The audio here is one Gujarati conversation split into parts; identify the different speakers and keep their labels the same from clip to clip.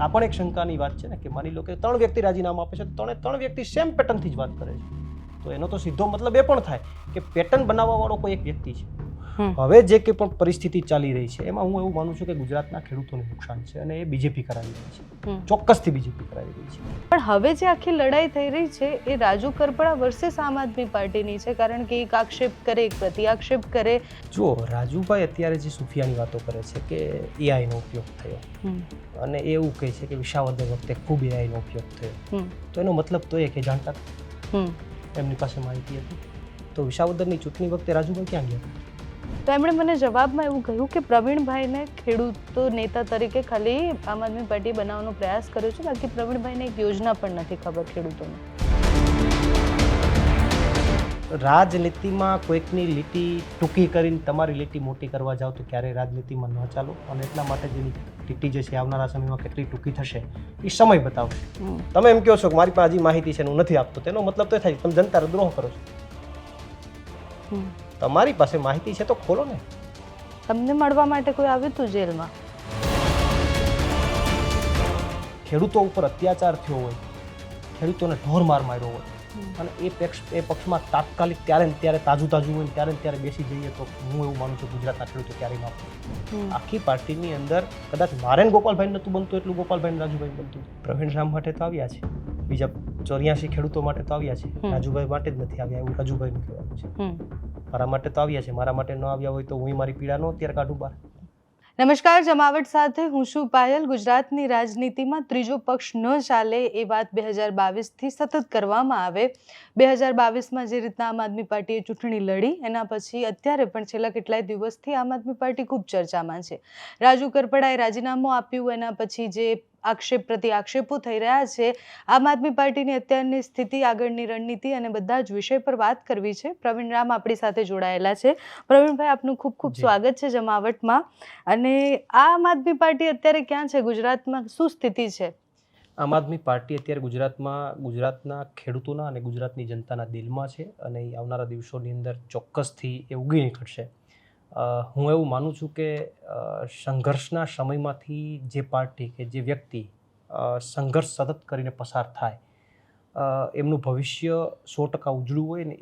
Speaker 1: આ પણ એક શંકાની વાત છે ને કે માની લો કે 3 વ્યક્તિ રાજીનામું આપે છે તો ત્રણ વ્યક્તિ સેમ પેટર્નથી જ વાત કરે છે, તો એનો તો સીધો મતલબ એ પણ થાય કે પેટર્ન બનાવવા વાળો કોઈ એક વ્યક્તિ છે. હવે જે કંઈ પણ પરિસ્થિતિ ચાલી રહી છે એમાં હું એવું માનું છું કે ગુજરાતના ખેડૂતોને નુકસાન છે અને એ બીજેપી કરાવી રહી છે, ચોક્કસથી બીજેપી કરાવી રહી છે.
Speaker 2: પણ હવે જે આખી લડાઈ થઈ રહી છે એ રાજુ કરપડા વર્સેસ આમ આદમી પાર્ટીની છે, કારણ કે એક આક્ષેપ કરે એક પ્રતિ આક્ષેપ કરે.
Speaker 1: જો રાજુભાઈ અત્યારે જે સુફિયાની વાતો કરે છે કે એઆઈનો ઉપયોગ થયો અને એ એવું કહે છે કે વિસાવદર વખતે ખૂબ એઆઈનો ઉપયોગ થયો, તો એનો મતલબ તો એ કે જાણતા એમની પાસે માહિતી હતી, તો વિસાવદરની ચૂંટણી વખતે રાજુભાઈ ક્યાં ગયા હતા?
Speaker 2: તો એમણે મને જવાબમાં એવું કહ્યું કે પ્રવીણભાઈને ખેડૂતો નેતા તરીકે ખાલી આમ આદમી પાર્ટી બનાવવાનો પ્રયાસ કર્યો છે, બાકી પ્રવીણભાઈને એક યોજના પણ નથી ખબર ખેડૂતોને.
Speaker 1: રાજનીતિમાં કોઈકની લીટી ટૂંકી કરીને તમારી લીટી મોટી કરવા જાઓ તો ક્યારેય રાજનીતિમાં ન ચાલો, અને એટલા માટે જેની લીટી જે છે આવનારા સમયમાં કેટલી ટૂંકી થશે એ સમય બતાવશે. તમે એમ કહો છો કે મારી પાસે હજી માહિતી છે હું નથી આપતો, તેનો મતલબ તો થાય તમે જનતાને દ્રોહ કરો છો. તમારી પાસે માહિતી છે તો ખોલો ને.
Speaker 2: તમને મળવા માટે કોઈ આવ્યું હતું જેલમાં?
Speaker 1: ખેડૂતો ઉપર અત્યાચાર થયો હોય, ખેડૂતોને ઢોર માર માર્યો હોય અને એ પક્ષમાં તાત્કાલિક ત્યારે ને ત્યારે તાજું હોય ને ત્યારે બેસી જઈએ તો હું એવું માનું છું ગુજરાતના ખેડૂતો ક્યારેય ના આપે. આખી પાર્ટીની અંદર કદાચ મારે ગોપાલભાઈ નહોતું બનતું એટલું પ્રવીણ રાજુભાઈ બનતું. પ્રવીણ રામ માટે તો આવ્યા છે, બીજા 84 ખેડૂતો માટે તો આવ્યા છે, રાજુભાઈ માટે જ નથી આવ્યા એવું રાજુભાઈનું કહેવાનું છે. મારા માટે તો આવ્યા છે, મારા માટે ન આવ્યા હોય તો હું મારી પીડા નો અત્યારે કાઢું બહાર.
Speaker 2: નમસ્કાર, જમાવટ સાથે હું છું પાયલ. ગુજરાતની રાજનીતિમાં ત્રીજો પક્ષ ન ચાલે એ વાત 2022થી સતત કરવામાં આવે. 2022માં જે રીતના આમ આદમી પાર્ટીએ ચૂંટણી લડી એના પછી અત્યારે પણ છેલ્લા કેટલાય દિવસથી આમ આદમી પાર્ટી ખૂબ ચર્ચામાં છે. રાજુ કરપડાએ રાજીનામું આપ્યું, એના પછી જે આક્ષેપ પ્રતિ આક્ષેપો થઈ રહ્યા છે, આમ આદમી પાર્ટીની અત્યારની સ્થિતિ, આગળની રણનીતિ અને બધા જ વિષય પર વાત કરવી છે. પ્રવીણ રામ આપણી સાથે જોડાયેલા છે. પ્રવીણભાઈ, આપનું ખૂબ ખૂબ સ્વાગત છે જમાવટમાં. અને આમ આદમી પાર્ટી અત્યારે ક્યાં છે? ગુજરાતમાં શું સ્થિતિ છે?
Speaker 1: આમ આદમી પાર્ટી અત્યારે ગુજરાતના ખેડૂતોના અને ગુજરાતની જનતાના દિલમાં છે અને એ આવનારા દિવસોની અંદર ચોક્કસથી એ ઉગી નીકળશે. હું એવું માનું છું કે સંઘર્ષના સમયમાંથી જે પાર્ટી કે જે વ્યક્તિ સંઘર્ષ સતત કરીને પસાર થાય, એમનું ભવિષ્ય 100% ઉજળું હોય ને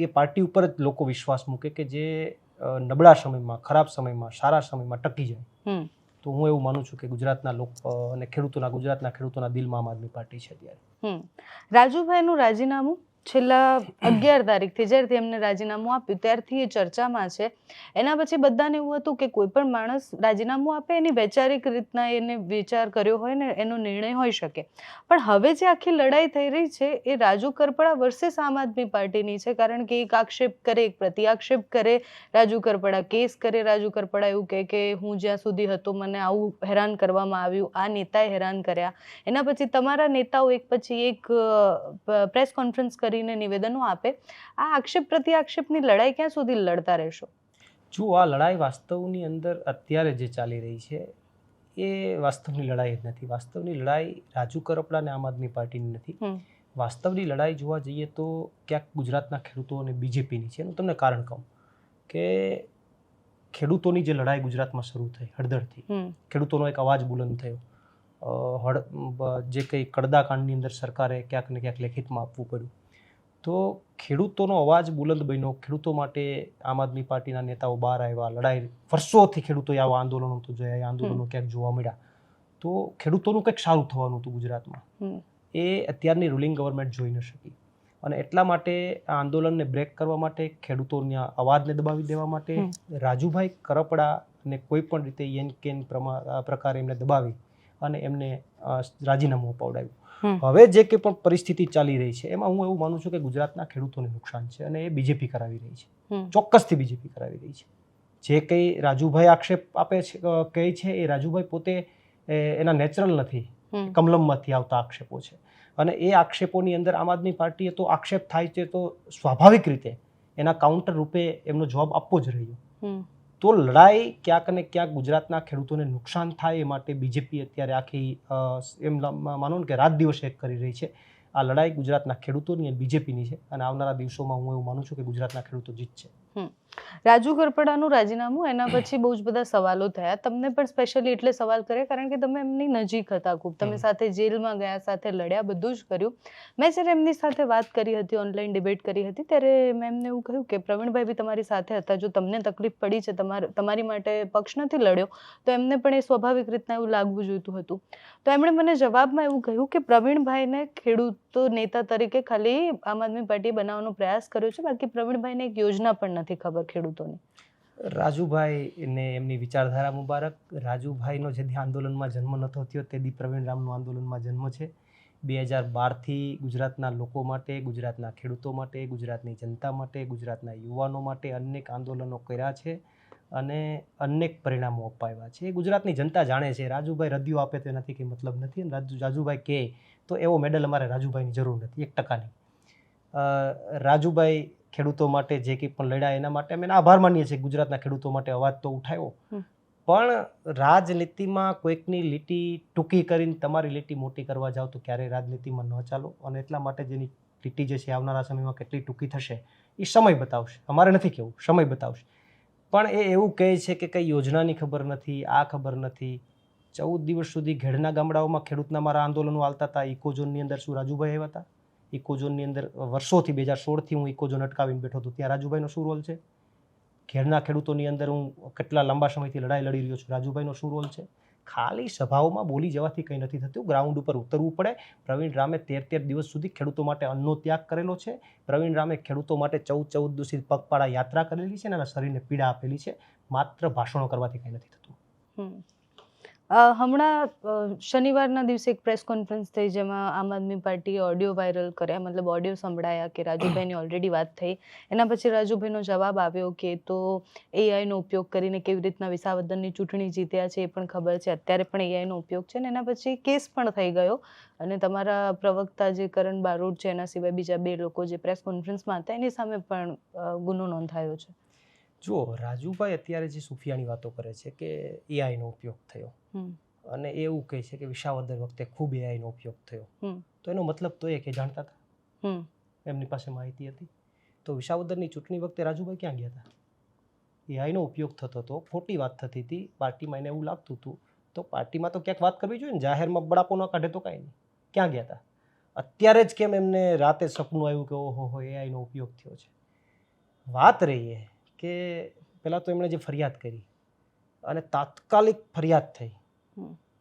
Speaker 1: એ પાર્ટી ઉપર જ લોકો વિશ્વાસ મૂકે કે જે નબળા સમયમાં, ખરાબ સમયમાં, સારા સમયમાં ટકી જાય. તો હું એવું માનું છું કે ગુજરાતના લોકો અને ગુજરાતના ખેડૂતોના દિલમાં આમ આદમી પાર્ટી છે અત્યારે.
Speaker 2: રાજુભાઈનું રાજીનામું છેલ્લા 11 તારીખથી જ્યારથી એમને રાજીનામું આપ્યું ત્યારથી એ ચર્ચામાં છે. એના પછી બધાને એવું હતું કે કોઈ પણ માણસ રાજીનામું આપે એની વૈચારિક રીતના એને વિચાર કર્યો હોય ને એનો નિર્ણય હોઈ શકે. પણ હવે જે આખી લડાઈ થઈ રહી છે એ રાજુ કરપડા વર્સેસ આમ આદમી પાર્ટીની છે, કારણ કે એક આક્ષેપ કરે એક પ્રતિ આક્ષેપ કરે. રાજુ કરપડા કેસ કરે, રાજુ કરપડા એવું કહે કે હું જ્યાં સુધી હતો મને આવું હેરાન કરવામાં આવ્યું, આ નેતાએ હેરાન કર્યા. એના પછી તમારા નેતાઓ એક પછી એક પ્રેસ કોન્ફરન્સ કરીને નિવેદનો આપે. આ આક્ષેપ પ્રતિ આક્ષેપની લડાઈ ક્યાં સુધી લડતા રહેશો?
Speaker 1: જો આ લડાઈ વાસ્તવની અંદર અત્યારે જે ચાલી રહી છે એ વાસ્તવની લડાઈ જ નથી. વાસ્તવની લડાઈ રાજુ કરપડા અને આમ આદમી પાર્ટીની નથી. વાસ્તવની લડાઈ જોવા જઈએ તો ક્યાંક ગુજરાતના ખેડૂતો અને બીજેપીની છે. એનું તમને કારણ કહું કે ખેડૂતોની જે લડાઈ ગુજરાતમાં શરૂ થઈ હળદળથી, ખેડૂતોનો એક અવાજ બુલંદ થયો, જે કંઈ કડદાકાંડની અંદર સરકારે ક્યાંક ને ક્યાંક લેખિતમાં આપવું પડ્યું, તો ખેડૂતોનો અવાજ બુલંદ બન્યો. ખેડૂતો માટે આમ આદમી પાર્ટીના નેતાઓ બહાર આવ્યા, લડાઈ વર્ષોથી ખેડૂતોએ આવા આંદોલનો તો જોયા, એ આંદોલનો ક્યાંક જોવા મળ્યા. તો ખેડૂતોનું કંઈક સારું થવાનું હતું ગુજરાતમાં, એ અત્યારની રૂલિંગ ગવર્મેન્ટ જોઈ ન શકી અને એટલા માટે આ આંદોલનને બ્રેક કરવા માટે, ખેડૂતોના અવાજને દબાવી દેવા માટે રાજુભાઈ કરપડાને કોઈ પણ રીતે યેન કેન પ્રકારે એમને દબાવી અને એમને રાજીનામું અપાવડાવ્યું. હવે જે કંઈ પણ પરિસ્થિતિ ચાલી રહી છે એમાં હું એવું માનું છું કે ગુજરાતના ખેડૂતોને નુકસાન છે અને એ બીજેપી કરાવી રહી છે, ચોક્કસથી બીજેપી કરાવી રહી છે. જે કંઈ રાજુભાઈ આક્ષેપ આપે છે કહે છે એ રાજુભાઈ પોતે એના નેચરલ નથી, કમલમમાંથી આવતા આક્ષેપો છે અને એ આક્ષેપોની અંદર આમ આદમી પાર્ટીએ તો આક્ષેપ થાય છે તો સ્વાભાવિક રીતે એના કાઉન્ટર રૂપે એમનો જવાબ આપવો જ રહ્યો. તો લડાઈ ક્યાંક ને ક્યાંક ગુજરાતના ખેડૂતોને નુકસાન થાય એ માટે બીજેપી અત્યારે આખી એમ માનો ને કે રાત દિવસ એક કરી રહી છે. આ લડાઈ ગુજરાતના ખેડૂતોની અને બીજેપીની છે અને આવનારા દિવસોમાં હું એવું માનું છું કે ગુજરાતના ખેડૂતો જીતશે.
Speaker 2: રાજુ કરપડાનું રાજીનામું એના પછી બહુ જ બધા સવાલો થયા. તમને પણ સ્પેશિયલી એટલે સવાલ કર્યા કારણ કે તમે એમની નજીક હતા ખૂબ. તમે સાથે જેલમાં ગયા, સાથે લડ્યા, બધું જ કર્યું. મેં જ્યારે એમની સાથે વાત કરી હતી, ઓનલાઈન ડિબેટ કરી હતી, ત્યારે મેં એમને એવું કહ્યું કે પ્રવીણભાઈ બી તમારી સાથે હતા. જો તમને તકલીફ પડી છે, તમારી માટે પક્ષ નથી લડ્યો, તો એમને પણ એ સ્વાભાવિક રીતના એવું લાગવું જોઈતું હતું. તો એમણે મને જવાબમાં એવું કહ્યું કે પ્રવીણભાઈને ખેડૂતો નેતા તરીકે ખાલી આમ આદમી પાર્ટીએ બનાવવાનો પ્રયાસ કર્યો છે, બાકી પ્રવીણભાઈને એક યોજના પણ નથી ખબર ખેડૂતોની.
Speaker 1: રાજુભાઈને એમની વિચારધારા મુબારક. રાજુભાઈનો જે દી આંદોલનમાં જન્મ નહોતો થયો તે દી પ્રવીણ રામનો આંદોલનમાં જન્મ છે. 2012થી ગુજરાતના લોકો માટે, ગુજરાતના ખેડૂતો માટે, ગુજરાતની જનતા માટે, ગુજરાતના યુવાનો માટે અનેક આંદોલનો કર્યા છે અને અનેક પરિણામો અપાવ્યા છે. એ ગુજરાતની જનતા જાણે છે. રાજુભાઈ રદિયો આપે તો એનાથી કંઈ મતલબ નથી અને રાજુભાઈ કહે તો એવો મેડલ અમારે રાજુભાઈની જરૂર નથી, 1%. રાજુભાઈ ખેડૂતો માટે જે કંઈ પણ લડ્યા એના માટે અમે આભાર માનીએ છીએ. ગુજરાતના ખેડૂતો માટે અવાજ તો ઉઠાવ્યો, પણ રાજનીતિમાં કોઈકની લીટી ટૂંકી કરીને તમારી લીટી મોટી કરવા જાઓ તો ક્યારેય રાજનીતિમાં ન ચાલો. અને એટલા માટે જેની લીટી જે છે આવનારા સમયમાં કેટલી ટૂંકી થશે એ સમય બતાવશે. અમારે નથી કહેવું, સમય બતાવશે. પણ એ એવું કહે છે કે કંઈ યોજનાની ખબર નથી, આ ખબર નથી. 14 દિવસ સુધી ઘેડના ગામડાઓમાં ખેડૂતના મારા આંદોલનો ચાલતા હતા. ઇકોઝોનની અંદર શું રાજુભાઈ આવ્યા હતા? ઇકોઝોનની અંદર વર્ષોથી 2016થી હું ઇકોઝોન અટકાવીને બેઠો હતો. ત્યાં રાજુભાઈનો શું રોલ છે? ઘેરના ખેડૂતોની અંદર હું કેટલા લાંબા સમયથી લડાઈ લડી રહ્યો છું. રાજુભાઈનો શું રોલ છે? ખાલી સભાઓમાં બોલી જવાથી કંઈ નથી થતું. ગ્રાઉન્ડ ઉપર ઉતરવું પડે. પ્રવીણ રામે 13 દિવસ સુધી ખેડૂતો માટે અન્નનો ત્યાગ કરેલો છે. પ્રવીણ રામે ખેડૂતો માટે 14 દિવસથી પગપાળા યાત્રા કરેલી છે અને એના શરીરને પીડા આપેલી છે. માત્ર ભાષણો કરવાથી કંઈ નથી થતું.
Speaker 2: હમણાં શનિવારના દિવસે એક પ્રેસ કોન્ફરન્સ થઈ જેમાં આમ આદમી પાર્ટીએ ઓડિયો વાયરલ કર્યા, મતલબ ઓડિયો સંભળાયા કે રાજુભાઈની ઓલરેડી વાત થઈ. એના પછી રાજુભાઈનો જવાબ આવ્યો કે તો એઆઈનો ઉપયોગ કરીને કેવી રીતના વિસાવદરની ચૂંટણી જીત્યા છે એ પણ ખબર છે, અત્યારે પણ એઆઈનો ઉપયોગ છે. ને એના પછી કેસ પણ થઈ ગયો અને તમારા પ્રવક્તા જે કરણ બારોટ છે એના સિવાય બીજા 2 લોકો જે પ્રેસ કોન્ફરન્સમાં હતા એની સામે પણ ગુનો નોંધાયો છે.
Speaker 1: જુઓ, રાજુભાઈ અત્યારે જે સુફિયાની વાતો કરે છે કે એઆઈનો ઉપયોગ થયો અને એવું કહે છે કે વિસાવદર વખતે ખૂબ એઆઈનો ઉપયોગ થયો, તો એનો મતલબ તો એ કે જાણતા હતા, એમની પાસે માહિતી હતી. તો વિસાવદરની ચૂંટણી વખતે રાજુભાઈ ક્યાં ગયા હતા? એઆઈનો ઉપયોગ થતો હતો, ખોટી વાત થતી હતી, પાર્ટીમાં એને એવું લાગતું હતું, તો પાર્ટીમાં તો ક્યાંક વાત કરવી જોઈએ ને. જાહેરમાં બળાપો ન કાઢે તો કાંઈ નહીં. ક્યાં ગયા હતા? અત્યારે જ કેમ એમને રાતે સપનું આવ્યું કે ઓહો એઆઈનો ઉપયોગ થયો છે? વાત રહી કે પહેલાં તો એમણે જે ફરિયાદ કરી અને તાત્કાલિક ફરિયાદ થઈ,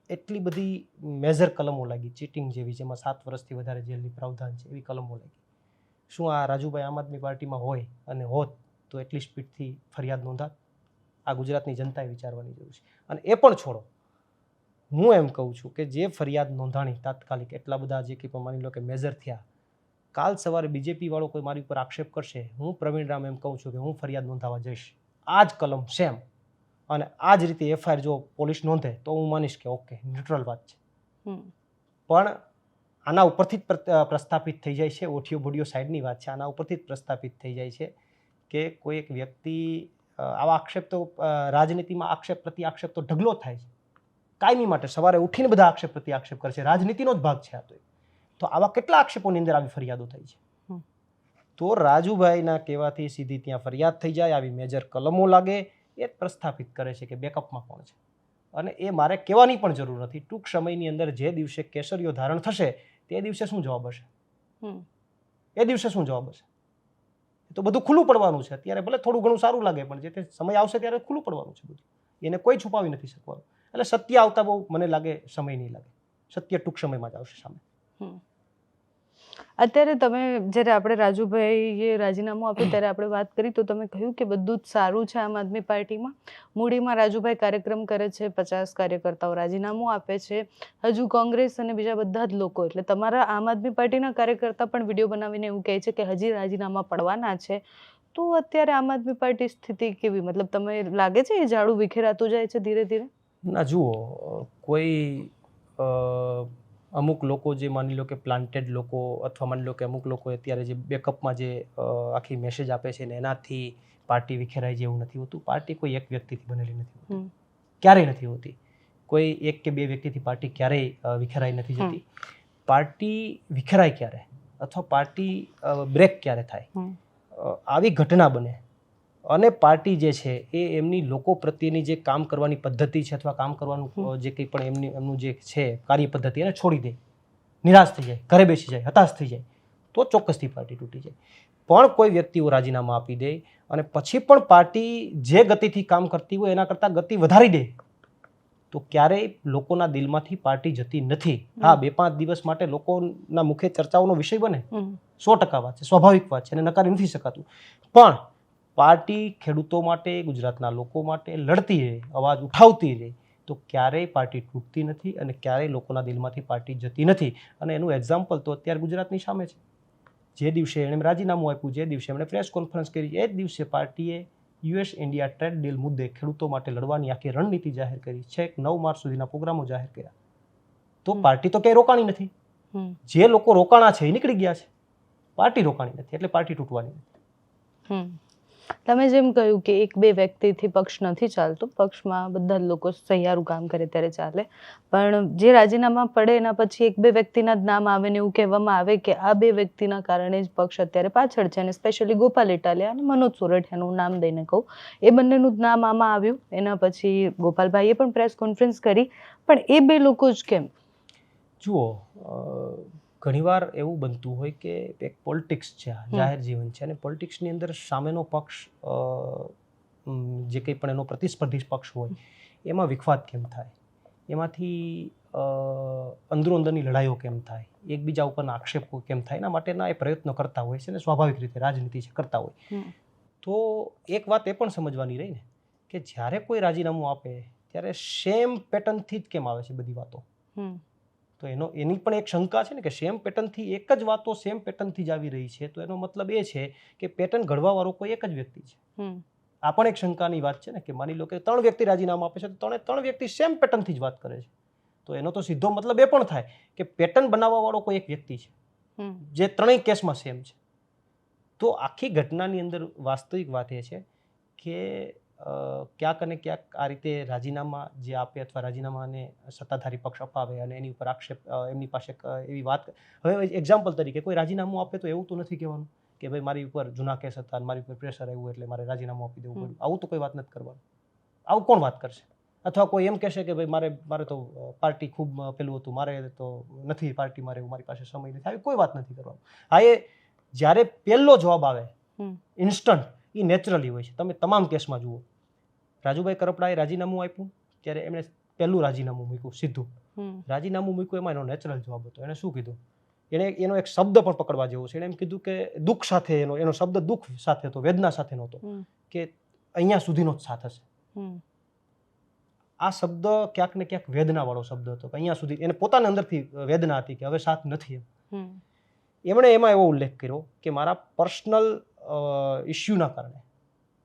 Speaker 1: એટલી બધી મેજર કલમો લાગી ચીટિંગ જેવી, જેમાં 7 વર્ષથી વધારે જેલની પ્રાવધાન છે, એવી કલમો લાગી. શું આ રાજુભાઈ આમ આદમી પાર્ટીમાં હોય અને હોત તો એટલી સ્પીડથી ફરિયાદ નોંધાત? આ ગુજરાતની જનતાએ વિચારવાની જરૂર છે. અને એ પણ છોડો, હું એમ કહું છું કે જે ફરિયાદ નોંધાણી તાત્કાલિક, એટલા બધા જે કંઈ પણ માની લો કે મેજર થયા, કાલ સવારે બીજેપી વાળો કોઈ મારી ઉપર આક્ષેપ કરશે, હું પ્રવીણ રામ એમ કહું છું કે હું ફરિયાદ નોંધાવા જઈશ. આ જ કલમ સેમ અને આ જ રીતે એફઆઈઆર જો પોલીસ નોંધે તો હું માનીશ કે ઓકે ન્યુટ્રલ વાત છે. પણ આના ઉપરથી જ પ્રસ્થાપિત થઈ જાય છે, ઓડિયો વિડીયો સાઈડની વાત છે, આના ઉપરથી જ પ્રસ્થાપિત થઈ જાય છે કે કોઈ એક વ્યક્તિ આવા આક્ષેપ તો રાજનીતિમાં આક્ષેપ પ્રતિ આક્ષેપ તો ઢગલો થાય છે કાયમી માટે. સવારે ઉઠીને બધા આક્ષેપ પ્રતિ આક્ષેપ કરે છે, રાજનીતિનો જ ભાગ છે આ. તો આવા કેટલા આક્ષેપોની અંદર આવી ફરિયાદો થઈ છે? તો રાજુભાઈના કહેવાથી સીધી ત્યાં ફરિયાદ થઈ જાય, આવી મેજર કલમો લાગે, એ જ પ્રસ્થાપિત કરે છે કે બેકઅપમાં કોણ છે. અને એ મારે કહેવાની પણ જરૂર નથી. ટૂંક સમયની અંદર જે દિવસે કેસરીઓ ધારણ થશે તે દિવસે શું જવાબ હશે? એ દિવસે શું જવાબ હશે? તો બધું ખુલ્લું પડવાનું છે. અત્યારે ભલે થોડું ઘણું સારું લાગે, પણ જે તે સમય આવશે ત્યારે ખુલ્લું પડવાનું છે બધું. એને કોઈ છુપાવી નથી શકવાનું. એટલે સત્ય આવતા બહુ મને લાગે સમય નહીં લાગે. સત્ય ટૂંક સમયમાં જ આવશે સામે.
Speaker 2: અત્યારે તમે જ્યારે આપણે રાજુભાઈએ રાજીનામું આપ્યું ત્યારે આપણે વાત કરી તો તમે કહ્યું કે બધું જ સારું છે આમ આદમી પાર્ટીમાં. મૂડીમાં રાજુભાઈ કાર્યક્રમ કરે છે, 50 કાર્યકર્તાઓ રાજીનામું આપે છે, હજુ કોંગ્રેસ અને બીજા બધા જ લોકો, એટલે તમારા આમ આદમી પાર્ટીના કાર્યકર્તા પણ વિડીયો બનાવીને એવું કહે છે કે હજી રાજીનામા પડવાના છે. તો અત્યારે આમ આદમી પાર્ટી સ્થિતિ કેવી? મતલબ તમે લાગે છે એ ઝાડુ વિખેરાતું જાય છે ધીરે ધીરે? ના,
Speaker 1: જુઓ, કોઈ અમુક લોકો જે માની લો કે પ્લાન્ટેડ લોકો, અથવા માની લો કે અમુક લોકો અત્યારે જે બેકઅપમાં જે આખી મેસેજ આપે છે ને એનાથી પાર્ટી વિખેરાય જેવું નથી હોતું. પાર્ટી કોઈ એક વ્યક્તિથી બનેલી નથી હોતી, ક્યારેય નથી હોતી. કોઈ 1 કે 2 વ્યક્તિથી પાર્ટી ક્યારેય વિખેરાઈ નથી જતી. પાર્ટી વિખેરાય ક્યારે અથવા પાર્ટી બ્રેક ક્યારે થાય, આવી ઘટના બને અને પાર્ટી જે છે એ એમની લોકો પ્રત્યેની જે કામ કરવાની પદ્ધતિ છે અથવા કામ કરવાનું જે કંઈ પણ એમનું જે છે કાર્ય પદ્ધતિ એને છોડી દે, નિરાશ થઈ જાય, ઘરે બેસી જાય, હતાશ થઈ જાય, તો ચોક્કસથી પાર્ટી તૂટી જાય. પણ કોઈ વ્યક્તિઓ રાજીનામા આપી દે અને પછી પણ પાર્ટી જે ગતિથી કામ કરતી હોય એના કરતાં ગતિ વધારી દે તો ક્યારેય લોકોના દિલમાંથી પાર્ટી જતી નથી. હા, 2-5 દિવસ માટે લોકોના મુખે ચર્ચાઓનો વિષય બને, 100% વાત છે, સ્વાભાવિક વાત છે અને નકારી નથી શકાતું. પણ પાર્ટી ખેડૂતો માટે, ગુજરાતના લોકો માટે લડતી રહે, અવાજ ઉઠાવતી રહે તો ક્યારેય પાર્ટી તૂટતી નથી અને ક્યારેય લોકોના દિલમાંથી પાર્ટી જતી નથી. અને એનું એક્ઝામ્પલ તો અત્યારે ગુજરાતની સામે છે. જે દિવસે એણે રાજીનામું આપ્યું, જે દિવસે એમણે પ્રેસ કોન્ફરન્સ કરી, એ જ દિવસે પાર્ટીએ US ઇન્ડિયા ટ્રેડ ડીલ મુદ્દે ખેડૂતો માટે લડવાની આખી રણનીતિ જાહેર કરી છે. 9 માર્ચ સુધીના પ્રોગ્રામો જાહેર કર્યા. તો પાર્ટી તો ક્યાંય રોકાણી નથી. જે લોકો રોકાણા છે એ નીકળી ગયા છે, પાર્ટી રોકાણી નથી, એટલે પાર્ટી તૂટવાની નથી.
Speaker 2: તમે જેમ કહ્યું કે 1-2 વ્યક્તિથી પક્ષ નથી ચાલતો, પક્ષમાં બધા જ લોકો સહિયારું કામ કરે ત્યારે ચાલે, પણ જે રાજીનામા પડે એના પછી 1-2 વ્યક્તિના જ નામ આવે ને એવું કહેવામાં આવે કે આ 2 વ્યક્તિના કારણે જ પક્ષ અત્યારે પાછળ છે. અને સ્પેશિયલી ગોપાલ ઇટાલિયા અને મનોજ સોરઠિયાનું નામ દઈને કહું, એ બંનેનું જ નામ આમાં આવ્યું. એના પછી ગોપાલભાઈએ પણ પ્રેસ કોન્ફરન્સ કરી, પણ એ 2 લોકો જ કેમ? જુઓ,
Speaker 1: ઘણીવાર એવું બનતું હોય કે એક પોલિટિક્સ છે, જાહેર જીવન છે, અને પોલિટિક્સની અંદર સામેનો પક્ષ જે કંઈ પણ એનો પ્રતિસ્પર્ધી પક્ષ હોય એમાં વિખવાદ કેમ થાય, એમાંથી અંદરો અંદરની લડાઈઓ કેમ થાય, એકબીજા ઉપરના આક્ષેપો કેમ થાય, એના માટેના એ પ્રયત્નો કરતા હોય છે અને સ્વાભાવિક રીતે રાજનીતિ છે કરતા હોય. તો એક વાત એ પણ સમજવાની રહી ને કે જ્યારે કોઈ રાજીનામું આપે ત્યારે સેમ પેટર્નથી જ કેમ આવે છે બધી વાતો. તો એની પણ એક શંકા છે ને કે સેમ પેટર્નથી એક જ વાતો સેમ પેટર્નથી જ આવી રહી છે, તો એનો મતલબ એ છે કે પેટર્ન ઘડવાવાળો કોઈ એક જ વ્યક્તિ છે. આ પણ એક શંકાની વાત છે ને કે માની લો કે 3 વ્યક્તિ રાજીનામું આપે છે તો 3 વ્યક્તિ સેમ પેટર્નથી જ વાત કરે છે, તો એનો તો સીધો મતલબ એ પણ થાય કે પેટર્ન બનાવવાવાળો કોઈ એક વ્યક્તિ છે જે ત્રણેય કેસમાં સેમ છે. તો આખી ઘટનાની અંદર વાસ્તવિક વાત એ છે કે ક્યાંક અને ક્યાંક આ રીતે રાજીનામા જે આપે અથવા રાજીનામાને સત્તાધારી પક્ષ અપાવે અને એની ઉપર આક્ષેપ એમની પાસે એવી વાત. હવે એક્ઝામ્પલ તરીકે કોઈ રાજીનામું આપે તો એવું તો નથી કહેવાનું કે ભાઈ મારી ઉપર જૂના કેસ હતા અને મારી ઉપર પ્રેશર આવ્યું એટલે મારે રાજીનામું આપી દેવું પડ્યું. આવું તો કોઈ વાત નથી કરવાનું. આવું કોણ વાત કરશે? અથવા કોઈ એમ કહેશે કે ભાઈ મારે તો પાર્ટી ખૂબ પેલું હતું, મારે તો નથી પાર્ટીમાં રહેવું, મારી પાસે સમય નથી, આવી કોઈ વાત નથી કરવાનું. હા, એ જ્યારે પહેલો જવાબ આવે ઇન્સ્ટન્ટ, એ નેચરલી હોય છે. તમે તમામ કેસમાં જુઓ, રાજુભાઈ કરપડાએ રાજીનામું આપ્યું ત્યારે એમણે પહેલું રાજીનામું મૂક્યું સીધું. રાજીનામું મૂક્યું એમાં એનો નેચરલ જવાબ હતો. એણે શું કીધું? એનો એક શબ્દ પણ પકડવા જેવો છે. એણે એમ કીધું કે દુઃખ સાથે, એનો શબ્દ દુઃખ સાથે હતો, વેદના સાથે નહોતો, કે અહીંયા સુધીનો જ સાથ હશે. આ શબ્દ ક્યાંક ને ક્યાંક વેદનાવાળો શબ્દ હતો કે અહીંયા સુધી એને પોતાની અંદરથી વેદના હતી કે હવે સાથ નથી. એમણે એમાં એવો ઉલ્લેખ કર્યો કે મારા પર્સનલ ઇસ્યુના કારણે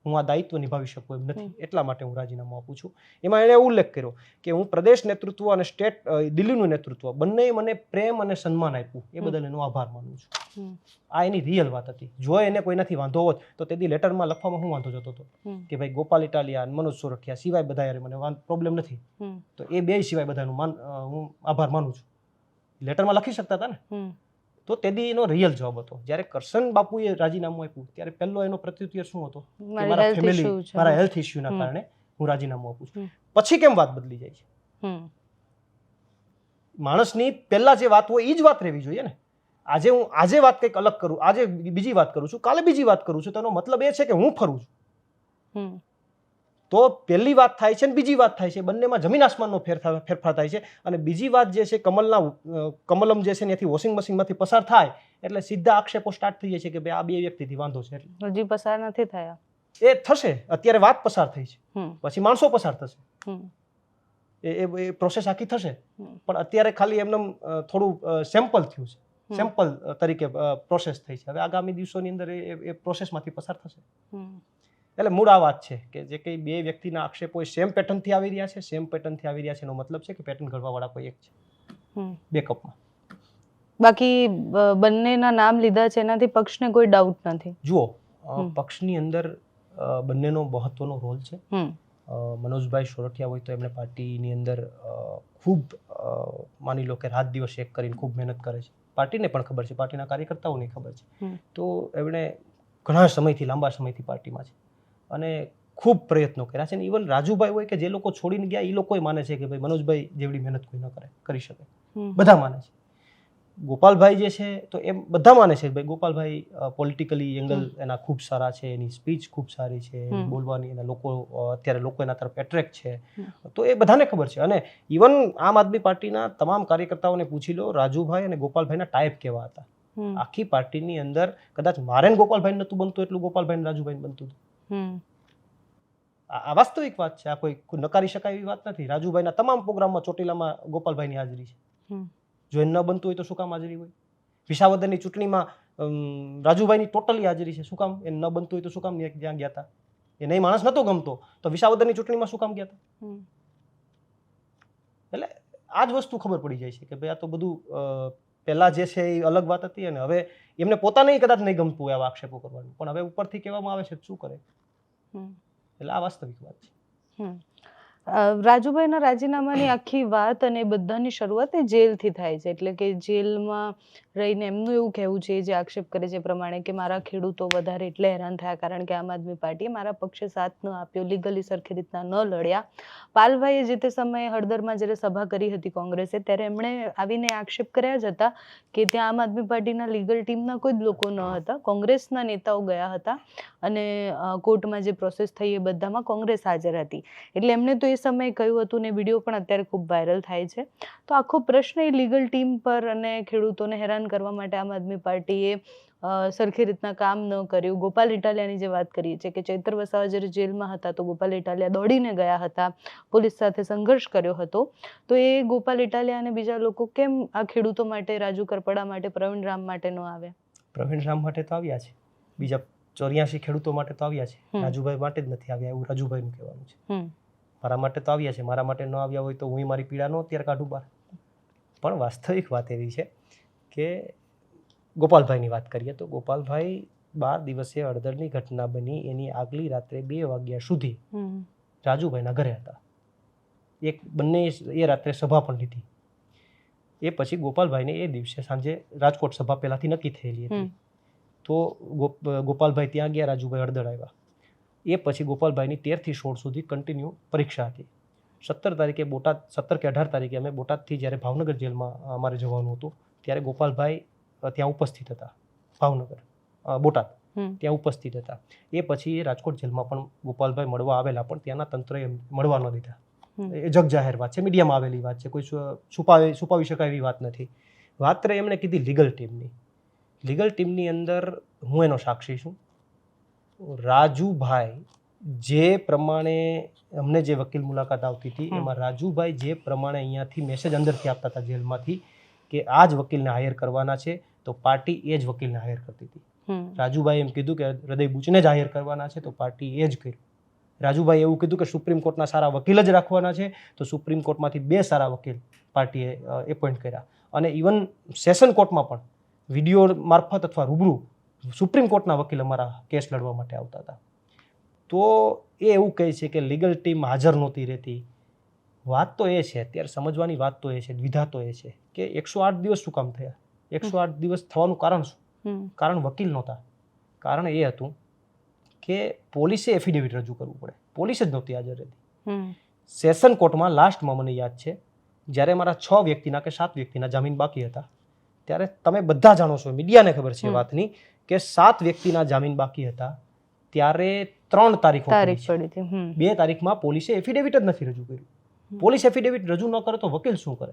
Speaker 1: હું આ દાયિત્વ નિભાવી શકું એમ નથી, એટલા માટે હું રાજીનામું આપું છું. એમાં એણે ઉલ્લેખ કર્યો કે હું પ્રદેશ નેતૃત્વ અને સ્ટેટ દિલ્હીનું નેતૃત્વ બંને મને પ્રેમ અને સન્માન આપ્યું, એ બદલ એનો આભાર માનું છું. આ એની રિયલ વાત હતી. જો એને કોઈનાથી વાંધો હોત તો તેદી લેટરમાં લખવામાં હું વાંધો જતો હતો કે ભાઈ ગોપાલ ઇટાલિયા અને મનોજ સોરઠિયા સિવાય બધા યાર મને પ્રોબ્લેમ નથી, તો એ 2 સિવાય બધાનું હું આભાર માનું છું. લેટરમાં લખી શકતા હતા ને. તો તેદી એનો રિયલ જવાબ હતો. જ્યારે કરશન બાપુએ રાજીનામું આપ્યું ત્યારે પહેલો એનો પ્રત્યુત્તર શું હતો કે મારા ફેમિલી, મારા હેલ્થ ઇસ્યુના કારણે હું રાજીનામું આપું છું. પછી કેમ વાત બદલી જાય છે? માણસની પહેલા જે વાત હોય એ જ વાત રહેવી જોઈએ ને. આજે વાત કંઈક અલગ કરું, આજે બીજી વાત કરું છું, કાલે બીજી વાત કરું છું, તો એનો મતલબ એ છે કે હું ફરું છું. તો પહેલી વાત થાય છે અને બીજી વાત થાય છે, બંનેમાં જમીન આસમાનનો ફેરફાર થાય છે. અને બીજી વાત જે છે કમલમ જે છે ત્યાંથી વોશિંગ મશીનમાંથી પસાર થાય એટલે સીધા આક્ષેપો સ્ટાર્ટ થઈ જાય છે કે ભાઈ આ 2 વ્યક્તિથી વાંધો છે.
Speaker 2: હજી પસાર નથી થયા.
Speaker 1: એ થશે. અત્યારે વાત પસાર થઈ છે, પછી માણસો પસાર થશે, એ પ્રોસેસ આખી થશે. પણ અત્યારે ખાલી એમને થોડું સેમ્પલ થયું છે, સેમ્પલ તરીકે પ્રોસેસ થઈ છે. હવે આગામી દિવસોની અંદર એ પ્રોસેસમાંથી પસાર થશે. એટલે મૂળ આ વાત છે કે જે કંઈ 2 વ્યક્તિના આક્ષેપો સેમ પેટર્નથી આવી રહ્યા છે, સેમ પેટર્નથી આવી રહ્યા છે, એનો મતલબ છે કે પેટર્ન ઘડવાવાળા કોઈ એક છે બેકઅપમાં.
Speaker 2: બાકી બંનેના નામ લીધા છે એનાથી પક્ષને કોઈ ડાઉટ નથી.
Speaker 1: જુઓ, પક્ષની અંદર બંનેનો મહત્વનો રોલ છે. મનોજભાઈ સોરઠિયા હોય તો એમણે પાર્ટીની અંદર ખૂબ માની લો કે રાત દિવસ એક કરીને ખૂબ મહેનત કરે છે. પાર્ટીને પણ ખબર છે, પાર્ટીના કાર્યકર્તાઓને ખબર છે. તો એમણે ઘણા સમયથી, લાંબા સમયથી પાર્ટીમાં છે. અને ખૂબ પ્રયત્નો કર્યા છે. અને ઇવન રાજુભાઈ હોય કે જે લોકો છોડીને ગયા એ લોકોય માને છે કે ભાઈ મનોજભાઈ જેવડી મહેનત કોઈ ન કરી શકે. બધા માને છે. ગોપાલભાઈ જે છે તો એમ બધા માને છે ભાઈ ગોપાલભાઈ પોલિટિકલી એંગલ એના ખૂબ સારા છે, એની સ્પીચ ખૂબ સારી છે, બોલવાની એના લોકો અત્યારે લોકો એના તરફ એટ્રેક્ટ છે, તો એ બધાને ખબર છે. અને ઇવન આમ આદમી પાર્ટીના તમામ કાર્યકર્તાઓને પૂછી લો રાજુભાઈ અને ગોપાલભાઈના ટાઈપ કેવા હતા. આખી પાર્ટીની અંદર કદાચ મારે ગોપાલભાઈ નતું બનતું એટલું ગોપાલભાઈ રાજુભાઈ બનતું હતું. આ વાસ્તવિક વાત છે, આ કોઈ નકારી શકાય એવી વાત નથી. રાજુભાઈના તમામ પ્રોગ્રામમાં ચોટીલામાં ગોપાલભાઈની હાજરી છે. જો એ ન બનતું હોય તો શું કામ હાજરી હોય? વિસાવદરની ચૂંટણીમાં રાજુભાઈની ટોટલી હાજરી છે. શું કામ? એ ન બનતું હોય તો શું કામ ત્યાં ગયા હતા? એ નહીં માણસ નતો ગમતો તો વિસાવદરની ચૂંટણીમાં શું કામ ગયા હતા? એટલે આ જ વસ્તુ ખબર પડી જાય છે કે ભાઈ આ તો બધું પહેલા જે છે એ અલગ વાત હતી અને હવે એમને પોતાને કદાચ નહીં ગમતું હોય આવા આક્ષેપો કરવાનું, પણ હવે ઉપરથી કહેવામાં આવે છે શું કરે. એટલે આ વાસ્તવિક વાત છે.
Speaker 2: રાજુભાઈના રાજીનામાની આખી વાત અને બધાની શરૂઆત એ જેલથી થાય છે. એટલે કે જેલમાં રહીને એમનું એવું કહેવું છે, જે આક્ષેપ કરે છે પ્રમાણે, કે મારા ખેડૂતો વધારે એટલે હેરાન થયા કારણ કે આમ આદમી પાર્ટીએ મારા પક્ષે સાથ ન આપ્યો, લીગલી સરખી રીતના ન લડ્યા. પાલભાઈએ જે તે સમયે હળદરમાં જ્યારે સભા કરી હતી કોંગ્રેસે, ત્યારે એમણે આવીને આક્ષેપ કર્યા જ હતા કે ત્યાં આમ આદમી પાર્ટીના લીગલ ટીમના કોઈ જ લોકો ન હતા, કોંગ્રેસના નેતાઓ ગયા હતા અને કોર્ટમાં જે પ્રોસેસ થઈ એ બધામાં કોંગ્રેસ હાજર હતી. એટલે એમણે તો એ સમયે કહ્યું હતું ને વિડીયો પણ અત્યારે ખૂબ વાયરલ થાય છે. તો આખો પ્રશ્ન એ લીગલ ટીમ પર અને ખેડૂતોને હેરાન કરવા માટે આમ આદમી પાર્ટીએ સરખી રીતના કામ ન કર્યું. ગોપાલ ઇટાલિયાની જે વાત કરીએ છીએ કે ચૈતર વસાવા જ્યારે જેલમાં હતા તો ગોપાલ ઇટાલિયા દોડીને ગયા હતા, પોલીસ સાથે સંઘર્ષ કર્યો હતો. તો એ ગોપાલ ઇટાલિયા અને બીજા લોકો કેમ આ ખેડૂતો માટે, રાજુ કરપડા માટે, પ્રવીણ રામ માટે ન આવ્યા?
Speaker 1: પ્રવીણ રામ માટે તો આવ્યા છે, બીજા 84 ખેડૂતો માટે તો આવ્યા છે, રાજુભાઈ માટે જ નથી આવ્યા એવું રાજુભાઈનું કહેવાનું છે. મારા માટે તો આવ્યા છે, મારા માટે ન આવ્યા હોય તો હું મારી પીડા નો અત્યારે કાઢું બહાર. પણ વાસ્તવિક વાત એવી છે કે ગોપાલભાઈની વાત કરીએ તો ગોપાલભાઈ 12 દિવસે હળદરની ઘટના બની એની આગલી રાત્રે 2 વાગ્યા સુધી રાજુભાઈના ઘરે હતા. બંને એ રાત્રે સભા પણ લીધી. એ પછી ગોપાલભાઈને એ દિવસે સાંજે રાજકોટ સભા પહેલાથી નક્કી થયેલી હતી. તો ગોપાલભાઈ ત્યાં ગયા, રાજુભાઈ હળદર આવ્યા. એ પછી ગોપાલભાઈની 13 થી 16 સુધી કન્ટિન્યુ પરીક્ષા હતી. 17 તારીખે બોટાદ, 17 કે 18 તારીખે અમે બોટાદથી જ્યારે ભાવનગર જેલમાં અમારે જવાનું હતું ત્યારે ગોપાલભાઈ ત્યાં ઉપસ્થિત હતા. ભાવનગર, બોટાદ ત્યાં ઉપસ્થિત હતા. એ પછી એ રાજકોટ જેલમાં પણ ગોપાલભાઈ મળવા આવેલા, પણ ત્યાંના તંત્રએ મળવા ન દીધા. એ જગજાહેર વાત છે, મીડિયામાં આવેલી વાત છે, કોઈ છુપાવી શકાય એવી વાત નથી. વાત એમણે કીધી લીગલ ટીમની. લીગલ ટીમની અંદર હું એનો સાક્ષી છું. રાજુભાઈ જે પ્રમાણે અમને જે વકીલ મુલાકાત આવતી હતી એમાં રાજુભાઈ જે પ્રમાણે અહીંયાથી મેસેજ અંદરથી આપતા હતા જેલમાંથી કે આ જ વકીલને હાયર કરવાના છે, તો પાર્ટી એ જ વકીલને હાયર કરતી હતી. રાજુભાઈ એમ કીધું કે હૃદય બુચને જ હાયર કરવાના છે, તો પાર્ટી એ જ કર્યું. રાજુભાઈ એવું કીધું કે સુપ્રીમ કોર્ટના સારા વકીલ જ રાખવાના છે, તો સુપ્રીમ કોર્ટમાંથી 2 સારા વકીલ પાર્ટીએ એપોઇન્ટ કર્યા. અને ઇવન સેશન કોર્ટમાં પણ વિડીયો મારફત અથવા રૂબરૂ સુપ્રીમ કોર્ટના વકીલ અમારા કેસ લડવા માટે આવતા હતા. તો એ એવું કહે છે કે લીગલ ટીમ હાજર નહોતી રહેતી. વાત તો એ છે, અત્યારે સમજવાની વાત તો એ છે, દ્વિધા તો એ છે કે 108 દિવસ શું કામ થયા? 108 દિવસ થવાનું કારણ શું? કારણ વકીલ નહોતા. કારણ એ હતું કે પોલીસે એફિડેવિટ રજૂ કરવું પડે, પોલીસ જ નહોતી હાજર રહેતી. સેશન કોર્ટમાં લાસ્ટમાં મને યાદ છે જ્યારે મારા 6 વ્યક્તિના કે 7 વ્યક્તિના જામીન બાકી હતા ત્યારે તમે બધા જાણો છો, મીડિયાને ખબર છે વાતની, કે 7 વ્યક્તિના જામીન બાકી હતા ત્યારે 3 તારીખો પડી હતી. 2 તારીખમાં પોલીસે એફિડેવિટ જ નથી રજૂ કર્યું. પોલીસ એફિડેવિટ રજૂ ન કરે તો વકીલ શું કરે?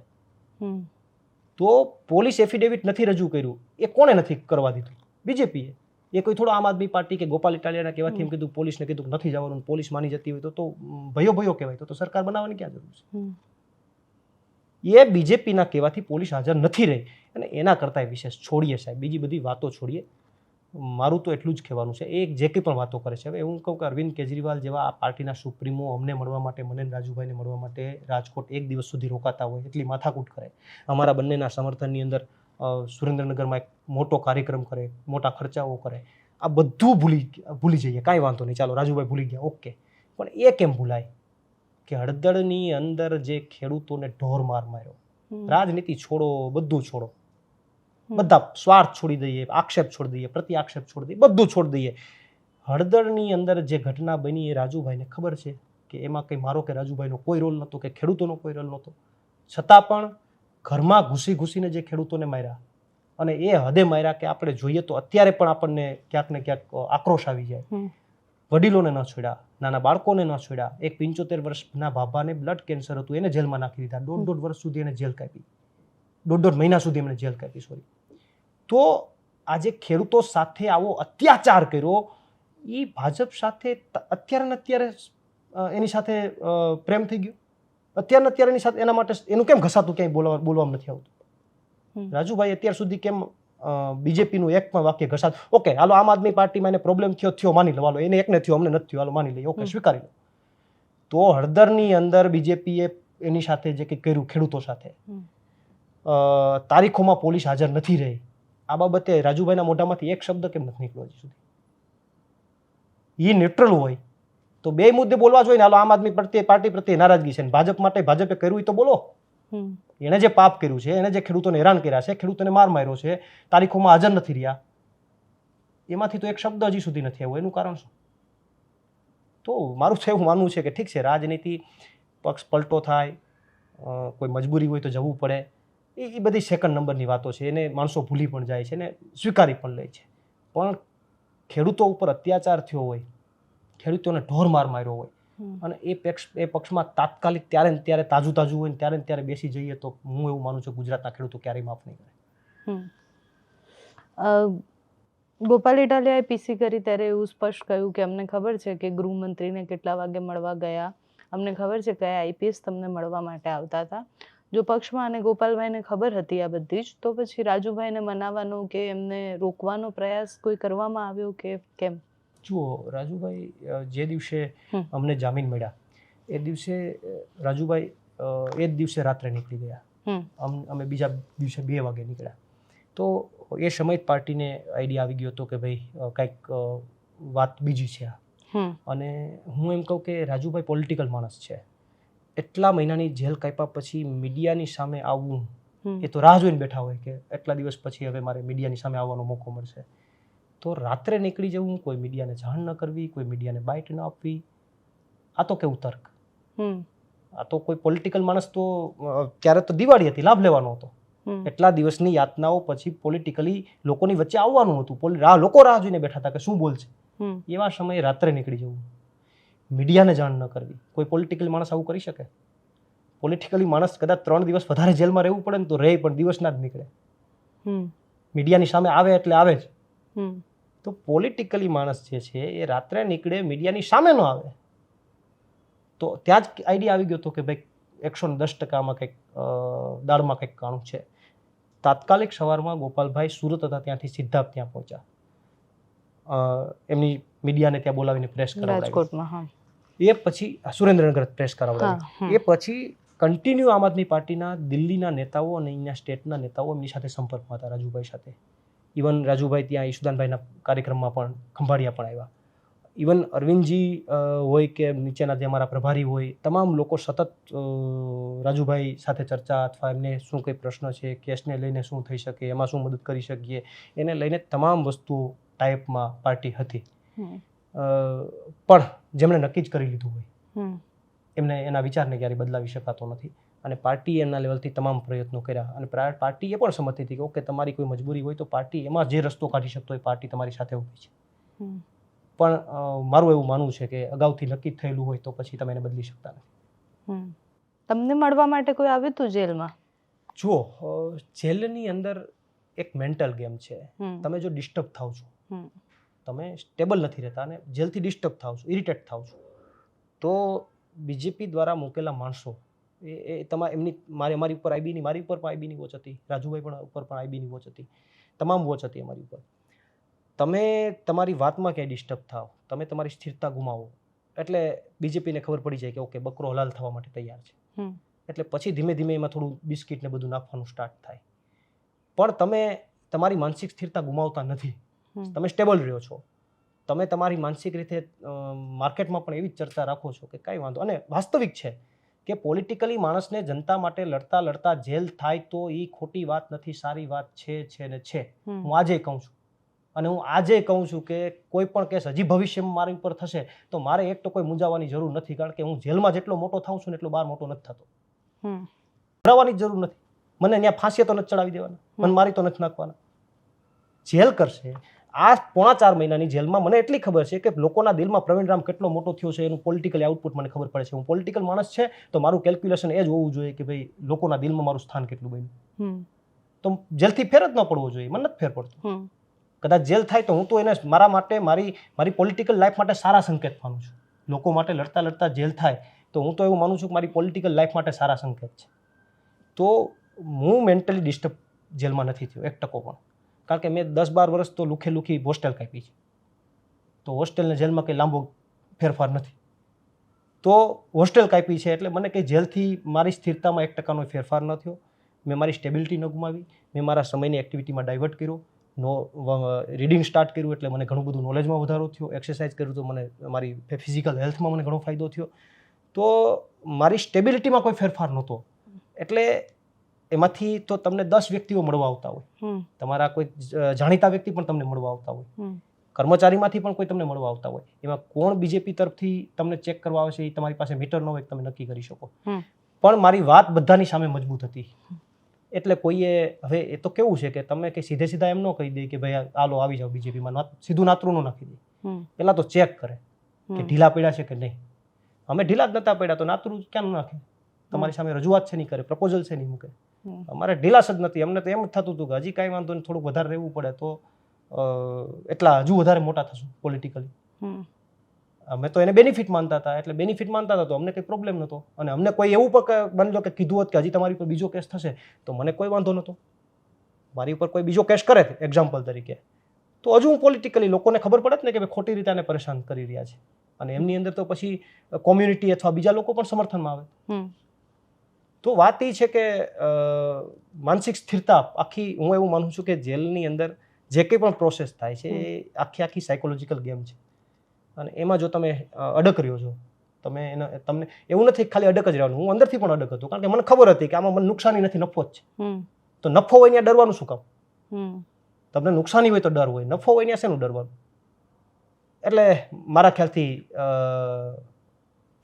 Speaker 1: તો પોલીસ એફિડેવિટ નથી રજૂ કર્યું, એ કોણે નથી કરવા દીધું? બીજેપીએ. એ કોઈ થોડો આમ આદમી પાર્ટી કે ગોપાલ ઇટાલિયાના કહેવાથી એમ કીધું, પોલીસને કીધું નથી જવાનું, પોલીસ માની જતી હોય તો ભયો કહેવાય, તો સરકાર બનાવવાની ક્યાં જરૂર છે? એ બીજેપીના કહેવાથી પોલીસ હાજર નથી રહી. અને એના કરતાં વિશેષ છોડીએ સાહેબ, બીજી બધી વાતો છોડીએ, મારું તો એટલું જ કહેવાનું છે. એ જે કંઈ પણ વાતો કરે છે, હવે હું કહું કે અરવિંદ કેજરીવાલ જેવા આ પાર્ટીના સુપ્રીમો અમને મળવા માટે, મને રાજુભાઈને મળવા માટે રાજકોટ 1 દિવસ સુધી રોકાતા હોય, એટલી માથાકૂટ કરે, અમારા બંનેના સમર્થનની અંદર સુરેન્દ્રનગરમાં એક મોટો કાર્યક્રમ કરે, મોટા ખર્ચાઓ કરે, આ બધું ભૂલી જઈએ, કાંઈ વાંધો નહીં, ચાલો રાજુભાઈ ભૂલી ગયા, ઓકે. પણ એ કેમ ભૂલાય કે હળદરની અંદર જે ખેડૂતોને ઢોર માર માર્યો, રાજનીતિ છોડો, બધું છોડો, બધા સ્વાર્થ છોડી દઈએ, આક્ષેપ છોડી દઈએ, પ્રતિ આક્ષેપ છોડી દઈએ, બધું છોડી દઈએ. હળદરની અંદર જે ઘટના બની એ રાજુભાઈને ખબર છે કે એમાં કંઈ મારો કે રાજુભાઈનો કોઈ રોલ નહોતો, કે ખેડૂતોનો કોઈ રોલ નહોતો. છતાં પણ ઘરમાં ઘૂસીને જે ખેડૂતોને માર્યા, અને એ હદે માર્યા કે આપણે જોઈએ તો અત્યારે પણ આપણને ક્યાંક ને ક્યાંક આક્રોશ આવી જાય. વડીલોને ન છોડ્યા, નાના બાળકોને ન છોડ્યા. એક 75 વર્ષના બાબાને બ્લડ કેન્સર હતું, એને જેલમાં નાખી દીધા. 1.5 વર્ષ સુધી એને જેલ કાપી, 1.5 મહિના સુધી એમને જેલ કાપી, સોરી. તો આજે ખેડૂતો સાથે આવો અત્યાચાર કર્યો, એ ભાજપ સાથે અત્યારે એની સાથે પ્રેમ થઈ ગયો. અત્યારે એની સાથે એના માટે એનું કેમ ઘસાતું ક્યાંય બોલવામાં નથી આવતું? રાજુભાઈ અત્યાર સુધી કેમ બીજેપીનું એક પણ વાક્ય ઘસાતું? ઓકે, હાલો આમ આદમી પાર્ટીમાં એને પ્રોબ્લેમ થયો માની લો, હાલો એને એકને થયો, અમને નથી થયો, હાલો માની લઈએ, ઓકે, સ્વીકારી લો. તો હળદરની અંદર બીજેપીએ એની સાથે જે કંઈ કર્યું ખેડૂતો સાથે, તારીખોમાં પોલીસ હાજર નથી રહી, આ બાબતે રાજુભાઈના મોઢામાંથી એક શબ્દ કેમ નથી નીકળ્યો હજી સુધી? એ ન્યુટ્રલ હોય તો બે મુદ્દે બોલવા જોઈએ ને. હાલો આમ આદમી પાર્ટી પ્રત્યે નારાજગી છે, ભાજપ માટે ભાજપે કર્યું તો બોલો. એણે જે પાપ કર્યું છે, એને જે ખેડૂતોને હેરાન કર્યા છે, ખેડૂતોને માર માર્યો છે, તારીખોમાં હાજર નથી રહ્યા, એમાંથી તો એક શબ્દ હજી સુધી નથી આવ્યો. એનું કારણ શું? તો મારું તો એવું માનવું છે કે ઠીક છે, રાજનીતિ પક્ષ પલટો થાય, કોઈ મજબૂરી હોય તો જવું પડે, એ બધી સેકન્ડ નંબરની વાતો છે. એને માણસો ભૂલી પણ જાય છે ને સ્વીકારી પણ લે છે. પણ ખેડૂતો ઉપર અત્યાચાર થયો હોય, ખેડૂતોને ઢોર માર માર્યો હોય, અને એ પક્ષમાં તાત્કાલિક ત્યારે ને ત્યારે તાજું હોય ને ત્યારે બેસી જઈએ, તો હું એવું માનું છું ગુજરાતના ખેડૂતો ક્યારેય માફ નહીં કરે.
Speaker 2: ગોપાલ ઇટાલિયાએ પીસી કરી ત્યારે એવું સ્પષ્ટ કહ્યું કે અમને ખબર છે કે ગૃહમંત્રીને કેટલા વાગે મળવા ગયા, અમને ખબર છે કયા આઈપીએસ તમને મળવા માટે આવતા હતા. જો પક્ષમાં અને ગોપાલભાઈને ખબર હતી આ બધી જ, તો પછી રાજુભાઈને મનાવવાનો કે એમને રોકવાનો પ્રયાસ કોઈ કરવામાં આવ્યો કે કેમ?
Speaker 1: જુઓ, રાજુભાઈ જે દિવસે અમને જામીન મળ્યા એ દિવસે રાજુભાઈ એ જ દિવસે રાત્રે નીકળી ગયા. અમે બીજા દિવસે 2 વાગે નીકળ્યા. તો એ સમય પાર્ટીને આઈડિયા આવી ગયો હતો કે ભાઈ કંઈક વાત બીજી છે આ. અને હું એમ કહું કે રાજુભાઈ પોલિટિકલ માણસ છે. એટલા મહિનાની જેલ કાપ્યા પછી મીડિયાની સામે આવવું, એ તો રાહ જોઈને બેઠા હોય કે એટલા દિવસ પછી હવે મારે મીડિયાની સામે આવવાનો મોકો મળશે. તો રાત્રે નીકળી જવું, કોઈ મીડિયાને જાણ ન કરવી, કોઈ મીડિયાને બાઇટ ન આપવી, આ તો કેવું તર્ક? આ તો કોઈ પોલિટિકલ માણસ તો ત્યારે તો દિવાળી હતી, લાભ લેવાનો હતો. એટલા દિવસની યાતનાઓ પછી પોલિટિકલી લોકોની વચ્ચે આવવાનું હતું. લોકો રાહ જોઈને બેઠા હતા કે શું બોલશે. એવા સમયે રાત્રે નીકળી જવું, મીડિયાને જાણ ન કરવી. કોઈ પોલિટિકલ માણસ આવું કરી શકે? પોલિટિકલી માણસ કદાચ 3 દિવસ વધારે જેલમાં રહેવું પડે ને તો રહે, પણ દિવસના જ નીકળે. મીડિયાની સામે આવે એટલે આવે જ. તો પોલિટિકલી માણસ જે છે એ રાત્રે નીકળે, મીડિયાની સામે ન આવે. તો ત્યાં જ આઈડિયા આવી ગયો હતો કે ભાઈ 110% કંઈક દાળમાં કંઈક કાણું છે. તાત્કાલિક સવારમાં ગોપાલભાઈ સુરત હતા, ત્યાંથી સીધા ત્યાં પહોંચ્યા. એમની મીડિયાને ત્યાં બોલાવીને પ્રેસ કરાવડાવી. એ પછી સુરેન્દ્રનગર પ્રેસ કરાવડાવી. એ પછી કન્ટિન્યુ આમ આદમી પાર્ટીના દિલ્હીના નેતાઓ અને અહીંના સ્ટેટના નેતાઓ એમની સાથે સંપર્કમાં હતા, રાજુભાઈ સાથે. ઇવન રાજુભાઈ ત્યાં ઈશુદાનભાઈના કાર્યક્રમમાં પણ ખંભાળિયા પણ આવ્યા. ઇવન અરવિંદજી હોય કે નીચેના જે અમારા પ્રભારી હોય, તમામ લોકો સતત રાજુભાઈ સાથે ચર્ચા, અથવા એમને શું કંઈ પ્રશ્ન છે, કેસને લઈને શું થઈ શકે, એમાં શું મદદ કરી શકીએ, એને લઈને તમામ વસ્તુઓ ટાઈપમાં પાર્ટી હતી. પણ જેમણે નક્કી જ કરી લીધું હોય એમને એના વિચારને ક્યારેય બદલાવી શકાતો નથી. અને પાર્ટીએ એમના લેવલથી તમામ પ્રયત્નો કર્યા, અને પાર્ટી એ પણ સમજતી હતી કે ઓકે, તમારી કોઈ મજબૂરી હોય તો પાર્ટી એમાં જે રસ્તો કાઢી શકતો હોય પાર્ટી તમારી સાથે ઊભી છે. પણ મારું એવું માનવું છે કે અગાઉથી નક્કી થયેલું હોય તો પછી તમે એને બદલી શકતા નથી.
Speaker 2: તમને મળવા માટે કોઈ આવ્યું હતું જેલમાં?
Speaker 1: જુઓ, જેલની અંદર એક મેન્ટલ ગેમ છે. તમે જો ડિસ્ટર્બ થાવ છો, તમે સ્ટેબલ નથી રહેતા અને જેલથી ડિસ્ટર્બ થાવ છો, ઇરિટેટ થાવ છો, તો બીજેપી દ્વારા મૂકેલા માણસો એ એમની મારી ઉપર આઈબીની, મારી ઉપર પણ આઈબીની વોચ હતી, રાજુભાઈ પણ ઉપર પણ આઈબીની વોચ હતી, તમામ વોચ હતી અમારી ઉપર. તમે તમારી વાતમાં ક્યાંય ડિસ્ટર્બ થાવ, તમે તમારી સ્થિરતા ગુમાવો એટલે બીજેપીને ખબર પડી જાય કે ઓકે, બકરો હલાલ થવા માટે તૈયાર છે. એટલે પછી ધીમે ધીમે એમાં થોડું બિસ્કિટ ને બધું નાખવાનું સ્ટાર્ટ થાય. પણ તમે તમારી માનસિક સ્થિરતા ગુમાવતા નથી, તમે સ્ટેબલ રહ્યો છો. તમે તમારી માનસિક રીતે માર્કેટમાં પણ એવી જ ચર્ચા રાખો છો કે કાંઈ વાંધો. અને વાસ્તવિક છે કે પોલિટિકલી માણસને જનતા માટે લડતા જેલ થાય તો એ ખોટી વાત નથી, સારી વાત છે ને છે. હું આજે કહું છું, અને હું આજે કહું છું કે કોઈ પણ કેસ હજી ભવિષ્યમાં મારી ઉપર થશે તો મારે એક તો કોઈ મૂંઝાવાની જરૂર નથી, કારણ કે હું જેલમાં જેટલો મોટો થાઉં છું ને એટલો બહાર મોટો નથી થતો. ડરાવવાની જરૂર નથી. મને ત્યાં ફાંસીએ તો નથી ચડાવી દેવાના, મને મારી તો નથી નાખવાના. જેલ કરશે. આ 4.5 મહિનાની જેલમાં મને એટલી ખબર છે કે લોકોના દિલમાં પ્રવીણ રામ કેટલો મોટો થયો છે, એનું પોલિટિકલી આઉટપુટ મને ખબર પડે છે. હું પોલિટિકલ માણસ છે તો મારું કેલ્ક્યુલેશન એ જ હોવું જોઈએ કે ભાઈ લોકોના દિલમાં મારું સ્થાન કેટલું બન્યું. તો જેલથી ફેર જ ન પડવો જોઈએ. મને નથી ફેર પડતો. કદાચ જેલ થાય તો હું તો એને મારા માટે મારી પોલિટિકલ લાઈફ માટે સારા સંકેત માનું છું. લોકો માટે લડતા લડતા જેલ થાય તો હું તો એવું માનું છું કે મારી પોલિટિકલ લાઈફ માટે સારા સંકેત છે. તો હું મેન્ટલી ડિસ્ટર્બ જેલમાં નથી થયો 1% પણ, કારણ કે મેં 10-12 વર્ષ તો લુખે લુખી હોસ્ટેલ કાપી છે. તો હોસ્ટેલ ને જેલમાં કંઈ લાંબો ફેરફાર નથી. તો હોસ્ટેલ કાપી છે એટલે મને કંઈ જેલથી મારી સ્થિરતામાં 1%નો ફેરફાર ન થયો. મેં મારી સ્ટેબિલિટી ન ગુમાવી. મેં મારા સમયની એક્ટિવિટીમાં ડાયવર્ટ કર્યો. રીડિંગ સ્ટાર્ટ કર્યું એટલે મને ઘણું બધું નોલેજમાં વધારો થયો. એક્સરસાઇઝ કર્યું તો મને મારી ફિઝિકલ હેલ્થમાં મને ઘણો ફાયદો થયો. તો મારી સ્ટેબિલિટીમાં કોઈ ફેરફાર નહોતો. એટલે એમાંથી તો તમને 10 વ્યક્તિઓ મળવા આવતા હોય, તમારા કોઈ જાણીતા વ્યક્તિ પણ તમને મળવા આવતા હોય, કર્મચારીમાંથી પણ કોઈ તમને મળવા આવતા હોય. એમાં કોણ બીજેપી તરફથી તમને ચેક કરવા આવે છે એ તમારી પાસે મીટર ન હોય તમે નક્કી કરી શકો. પણ મારી વાત બધાની સામે મજબૂત હતી. એટલે કોઈએ હવે એ તો કેવું છે કે તમે કે સીધે એમ ન કહી દે કે ભાઈ આલો આવી જાઓ બીજેપીમાં, સીધું નાતરું ન નાખી દે. પેલા તો ચેક કરે કે ઢીલા પડ્યા છે કે નહીં. અમે ઢીલા જ નતા પડ્યા તો નાતરું ક્યાં નાખે? તમારી સામે રજૂઆત છે નહીં કરે, પ્રપોઝલ છે નહીં મૂકે. અમારે ઢીલાસ જ નથી. અમને તો એમ જ થતું હતું કે હજી કાંઈ વાંધો નહીં, થોડુંક વધારે રહેવું પડે તો એટલા હજુ વધારે મોટા થશું પોલિટિકલી. અમે તો એને બેનિફિટ માનતા હતા. એટલે બેનિફિટ માનતા હતા તો અમને કંઈ પ્રોબ્લેમ નહોતો. અને અમને કોઈ એવું પણ બની લો કે કીધું હોત કે હજી તમારી ઉપર બીજો કેસ થશે તો મને કોઈ વાંધો નહોતો. મારી ઉપર કોઈ બીજો કેસ કરે એક્ઝામ્પલ તરીકે તો હજુ હું પોલિટિકલી લોકોને ખબર પડે જ ને કે ભાઈ ખોટી રીતે આને પરેશાન કરી રહ્યા છે. અને એમની અંદર તો પછી કોમ્યુનિટી અથવા બીજા લોકો પણ સમર્થનમાં આવે. તો વાત એ છે કે માનસિક સ્થિરતા આખી હું એવું માનું છું કે જેલની અંદર જે કંઈ પણ પ્રોસેસ થાય છે એ આખી સાયકોલોજીકલ ગેમ છે. અને એમાં જો તમે અડક રહ્યો છો, તમને એવું નથી ખાલી અડક જ રહેવાનું. હું અંદરથી પણ અડક હતો, કારણ કે મને ખબર હતી કે આમાં મને નુકસાની નથી, નફો જ છે. તો નફો હોય ત્યાં ડરવાનું શું કામ? તમને નુકસાની હોય તો ડર હોય, નફો હોય ત્યાં શેનું ડરવાનું? એટલે મારા ખ્યાલથી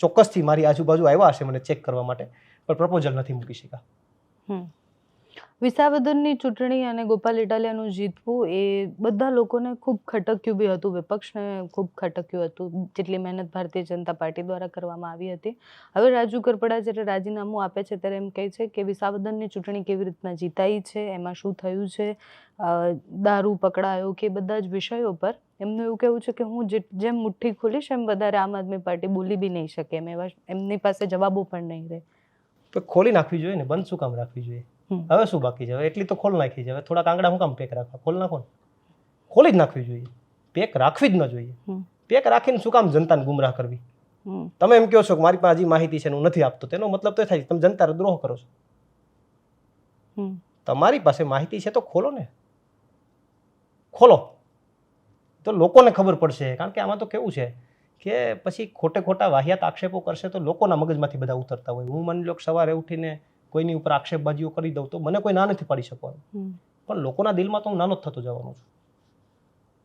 Speaker 1: ચોક્કસથી મારી આજુબાજુ આવ્યા હશે મને ચેક કરવા માટે, પણ પ્રપોઝલ નથી મૂકી શક્યા.
Speaker 2: વિસાવદરની ચૂંટણી અને ગોપાલ ઇટાલિયાનું જીતવું એ બધા લોકોને ખૂબ ખટક્યું બી હતું, વિપક્ષને ખૂબ ખટક્યું હતું, જેટલી મહેનત ભારતીય જનતા પાર્ટી દ્વારા કરવામાં આવી હતી. હવે રાજુ કરપડા જ્યારે રાજીનામું આપે છે ત્યારે એમ કહે છે કે વિસાવદરની ચૂંટણી કેવી રીતના જીતાઈ છે, એમાં શું થયું છે, દારૂ પકડાયો કે બધા જ વિષયો પર એમનું એવું કહેવું છે કે હું જેમ મુઠ્ઠી ખોલીશ એમ વધારે આમ આદમી પાર્ટી બોલી બી નહીં શકે, એમની પાસે જવાબો પણ નહીં રહે.
Speaker 1: તો ખોલી નાખવી જોઈએ ને, બંધ શું કામ રાખવી જોઈએ? હવે શું બાકી છે? હવે એટલી તો ખોલ નાખી છે, હવે થોડા આંકડા શું કામ પેક રાખવા? ખોલ નાખો, ખોલી જ નાખવી જોઈએ. પેક રાખવી જ ન જોઈએ. પેક રાખીને શું કામ જનતાને ગુમરાહ કરવી? તમે એમ કહો છો કે મારી પાસે હજી માહિતી છે હું નથી આપતો, તેનો મતલબ તો થાય તમે જનતાને દ્રોહ કરો છો. તમારી પાસે માહિતી છે તો ખોલો ને, ખોલો તો લોકોને ખબર પડશે. કારણ કે આમાં તો કેવું છે કે પછી ખોટા વાહિયાત આક્ષેપો કરશે તો લોકોના મગજમાંથી બધા ઉતરતા હોય. હું માની લો કે સવારે ઉઠીને કોઈની ઉપર આક્ષેપબાજીઓ કરી દઉં તો મને કોઈ ના નથી પાડી શકવાનું, પણ લોકોના દિલમાં તો હું નાનો જ થતો જવાનો છું.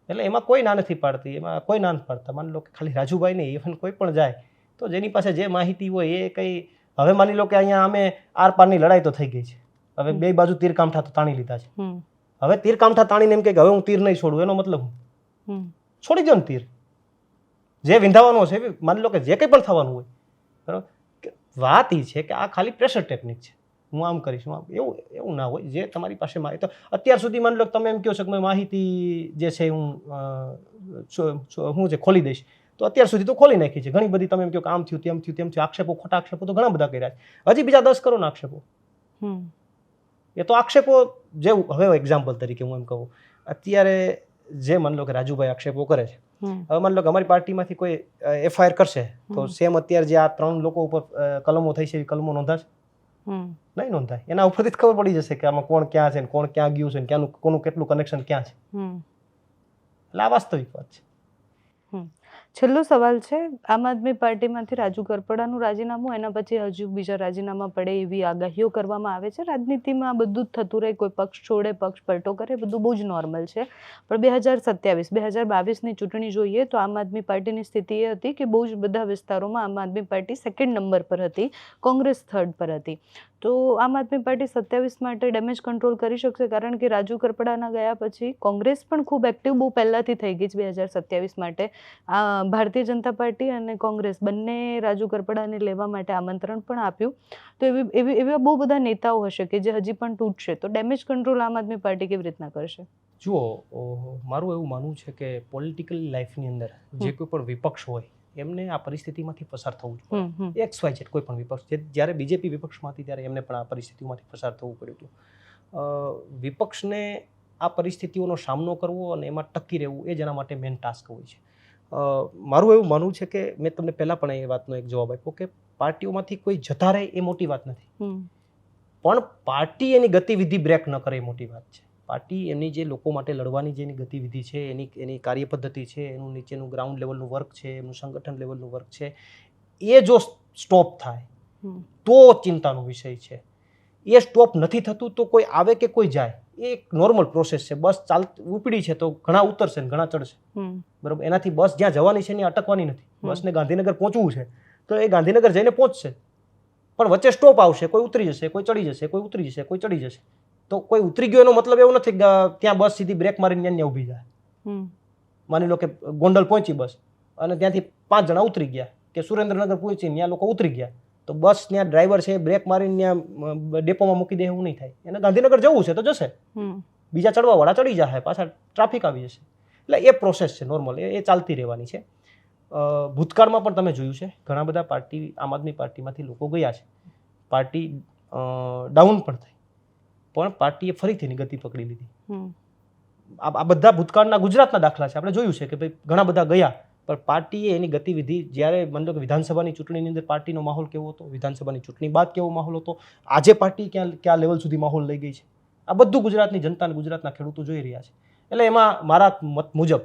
Speaker 1: એટલે એમાં કોઈ ના નથી પાડતી, એમાં કોઈ ના નથી પાડતા. માની લો કે ખાલી રાજુભાઈ નહીં, ઇવન કોઈ પણ જાય તો જેની પાસે જે માહિતી હોય એ કંઈ, હવે માની લો કે અહીંયા અમે આર પારની લડાઈ તો થઈ ગઈ છે, હવે બે બાજુ તીર કામઠા તો તાણી લીધા છે. હવે તીર કામઠા તાણીને એમ કે હવે હું તીર નહીં છોડું, એનો મતલબ છોડી દો ને તીર. જે વિંધાવાનો છે માની લો કે જે કંઈ પણ થવાનું હોય, બરાબર. વાત એ છે કે આ ખાલી પ્રેશર ટેકનિક છે. હું આમ કરીશ, એવું ના હોય. જે તમારી પાસે માહિતી, તો અત્યાર સુધી માની લો તમે એમ કહો છો કે માહિતી જે છે હું જે ખોલી દઈશ, તો અત્યાર સુધી તો ખોલી નાખી છે ઘણી બધી. તમે એમ કહો કે આમ થયું તેમ થયું તેમ થયું, આક્ષેપો ખોટા આક્ષેપો તો ઘણા બધા કર્યા છે. હજી બીજા 10 કરો ને આક્ષેપો. એ તો આક્ષેપો જે હવે એક્ઝામ્પલ તરીકે હું એમ કહું, અત્યારે જે માની લો કે રાજુભાઈ આક્ષેપો કરે છે, હવે માની લો કે અમારી પાર્ટીમાંથી કોઈ FIR કરશે તો સેમ અત્યારે જે આ 3 લોકો ઉપર કલમો થઈ છે એવી કલમો નોંધાશે? નહીં નોંધાય. એના ઉપરથી જ ખબર પડી જશે કે આમાં કોણ ક્યાં છે, કોણ ક્યાં ગયું છે, ક્યાંનું કોનું કેટલું કનેક્શન ક્યાં છે. એટલે આ વાસ્તવિક વાત છે.
Speaker 2: છેલ્લો સવાલ છે, આમ આદમી પાર્ટીમાંથી રાજુ કરપડાનું રાજીનામું, એના પછી હજુ બીજા રાજીનામા પડે એવી આગાહીઓ કરવામાં આવે છે. રાજનીતિમાં આ બધું જ થતું રહે, કોઈ પક્ષ છોડે, પક્ષ પલટો કરે, બધું બહુ જ નોર્મલ છે. પણ 2022ની ચૂંટણી જોઈએ તો આમ આદમી પાર્ટીની સ્થિતિ એ હતી કે બહુ જ બધા વિસ્તારોમાં આમ આદમી પાર્ટી સેકન્ડ નંબર પર હતી, કોંગ્રેસ થર્ડ પર હતી. તો આમ આદમી પાર્ટી 27 માટે ડેમેજ કંટ્રોલ કરી શકશે? કારણ કે રાજુ કરપડાના ગયા પછી કોંગ્રેસ પણ ખૂબ એક્ટિવ બહુ પહેલાંથી થઈ ગઈ છે 2027 માટે. ભારતીય જનતા પાર્ટી અને કોંગ્રેસ બંને રાજુ કરપડાને લેવા માટે આમંત્રણ પણ આપ્યું. તો એવા બહુ બધા નેતાઓ હશે કે જે હજી પણ તૂટશે. તો ડેમેજ કંટ્રોલ આમ આદમી પાર્ટી કેવી રીતના કરશે?
Speaker 1: જુઓ, મારું એવું માનવું છે કે પોલિટિકલ લાઈફની અંદર જે કોઈ પણ વિપક્ષ હોય એમને આ પરિસ્થિતિમાંથી પસાર થવું જ પડે. XYZ કોઈ પણ વિપક્ષ, જ્યારે બીજેપી વિપક્ષમાં હતી ત્યારે એમને પણ આ પરિસ્થિતિમાંથી પસાર થવું પડ્યું હતું. વિપક્ષને આ પરિસ્થિતિઓનો સામનો કરવો અને એમાં ટકી રહેવું એ જ એના માટે મેઇન ટાસ્ક હોય છે. મારું એવું માનવું છે કે મેં તમને પહેલાં પણ એ વાતનો એક જવાબ આપ્યો કે પાર્ટીઓમાંથી કોઈ જતા રહે એ મોટી વાત નથી, પણ પાર્ટી એની ગતિવિધિ બ્રેક ન કરે એ મોટી વાત છે. પાર્ટી એની જે લોકો માટે લડવાની જે એની ગતિવિધિ છે, એની કાર્યપદ્ધતિ છે, એનું નીચેનું ગ્રાઉન્ડ લેવલનું વર્ક છે, એનું સંગઠન લેવલનું વર્ક છે, એ જો સ્ટોપ થાય તો ચિંતાનો વિષય છે. એ સ્ટોપ નથી થતું તો કોઈ આવે કે કોઈ જાય એ એક નોર્મલ પ્રોસેસ છે. બસ ઉપડી છે તો ઘણા ઉતરશે ને ઘણા ચડશે, બરાબર. એનાથી બસ જ્યાં જવાની છે ત્યાં અટકવાની નથી. બસને ગાંધીનગર પહોંચવું છે તો એ ગાંધીનગર જઈને પહોંચશે, પણ વચ્ચે સ્ટોપ આવશે, કોઈ ઉતરી જશે, કોઈ ચડી જશે, કોઈ ઉતરી જશે, કોઈ ચડી જશે. તો કોઈ ઉતરી ગયો એનો મતલબ એવો નથી કે ત્યાં બસ સીધી બ્રેક મારીને ત્યાં ઊભી જાય. માની લો કે ગોંડલ પહોંચી બસ અને ત્યાંથી 5 જણા ઉતરી ગયા, કે સુરેન્દ્રનગર પહોંચી ત્યાં લોકો ઉતરી ગયા, તો બસ ત્યાં ડ્રાઈવર છે બ્રેક મારીને ત્યાં ડેપોમાં મૂકી દે એવું નહીં થાય. એને ગાંધીનગર જવું છે તો જશે, બીજા ચડવાવાળા ચડી જાય, પાછા ટ્રાફિક આવી જશે. એટલે એ પ્રોસેસ છે નોર્મલ, એ ચાલતી રહેવાની છે. ભૂતકાળમાં પણ તમે જોયું છે ઘણા બધા પાર્ટી, આમ આદમી પાર્ટીમાંથી લોકો ગયા છે, પાર્ટી ડાઉન પણ થઈ, પણ પાર્ટીએ ફરીથી એની ગતિ પકડી લીધી. આ બધા ભૂતકાળના ગુજરાતના દાખલા છે. આપણે જોયું છે કે ભાઈ ઘણા બધા ગયા પણ પાર્ટીએ એની ગતિવિધિ, જ્યારે માની લો કે વિધાનસભાની ચૂંટણીની અંદર પાર્ટીનો માહોલ કેવો હતો, વિધાનસભાની ચૂંટણી બાદ કેવો માહોલ હતો, આજે પાર્ટી ક્યાં લેવલ સુધી માહોલ લઈ ગઈ છે, આ બધું ગુજરાતની જનતા અને ગુજરાતના ખેડૂતો જોઈ રહ્યા છે. એટલે એમાં મારા મત મુજબ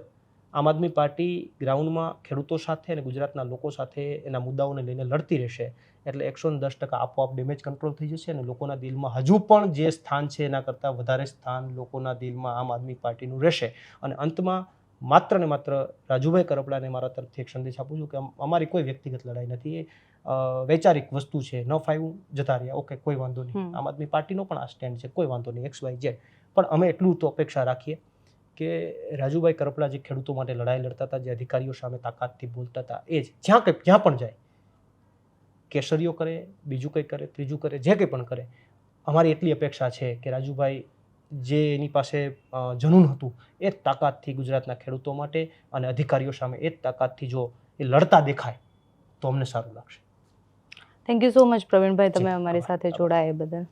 Speaker 1: આમ આદમી પાર્ટી ગ્રાઉન્ડમાં ખેડૂતો સાથે અને ગુજરાતના લોકો સાથે એના મુદ્દાઓને લઈને લડતી રહેશે. એટલે 110% આપોઆપ ડેમેજ કંટ્રોલ થઈ જશે અને લોકોના દિલમાં હજુ પણ જે સ્થાન છે એના કરતાં વધારે સ્થાન લોકોના દિલમાં આમ આદમી પાર્ટીનું રહેશે. અને અંતમાં માત્ર ને માત્ર રાજુભાઈ કરપડાને મારા તરફથી એક સંદેશ આપું છું કે અમારી કોઈ વ્યક્તિગત લડાઈ નથી, એ વૈચારિક વસ્તુ છે. ન ફાવ્યું જતા રહ્યા, ઓકે, કોઈ વાંધો નહીં. આમ આદમી પાર્ટીનો પણ આ સ્ટેન્ડ છે, કોઈ વાંધો નહીં, XYZ. પણ અમે એટલું તો અપેક્ષા રાખીએ કે રાજુભાઈ કરપડા જે ખેડૂતો માટે લડાઈ લડતા હતા, જે અધિકારીઓ સામે તાકાતથી બોલતા હતા, એ જ જ્યાં પણ જાય, કેસરીઓ કરે, બીજું કંઈ કરે, ત્રીજું કરે, જે કંઈ પણ કરે, અમારી એટલી અપેક્ષા છે કે રાજુભાઈ જે એની પાસે જનૂન હતું એ જ તાકાતથી ગુજરાતના ખેડૂતો માટે અને અધિકારીઓ સામે એ જ તાકાતથી જો એ લડતા દેખાય તો અમને સારું લાગશે.
Speaker 2: Thank you so much Pravinbhai, તમે અમારી સાથે જોડાયા એ બદલ.